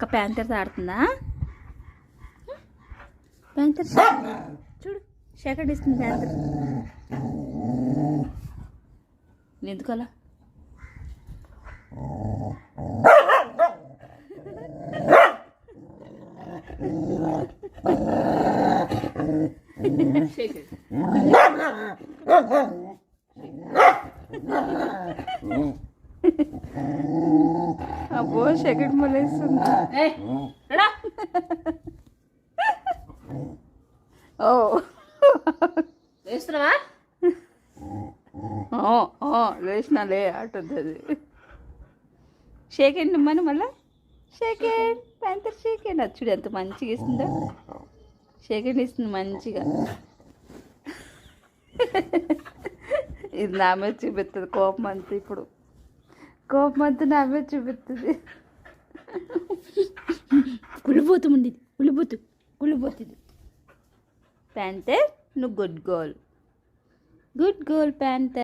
అక్క ప్యాంతర్తో ఆడుతుందా? ప్యాంతర్ చూడు సెకండ్ ఇస్తుంది ప్యాంతర్. ఎందుకలా? అబ్బో సెకండ్ మొలేస్తుంది. ఓ వేస్తున్నావా? లేచినాలే ఆటుంది అది. షేకెండ్ ఇమ్మని మళ్ళా షేకెండ్ ప్యాంతర్ షేకెండ్. అది చూడు ఎంత మంచిగా ఇస్తుందో. షేకెండ్ ఇస్తుంది మంచిగా. ఇది నా మీద చూపిస్తుంది కోపం అంతా. ఇప్పుడు కోపం అంతా నా మీద చూపిస్తుంది. కుళ్ళిపోతుంది కుళ్ళిపోతుంది. ప్యాంతర్ నువ్వు గుడ్ గర్ల్ ప్యాంతర్.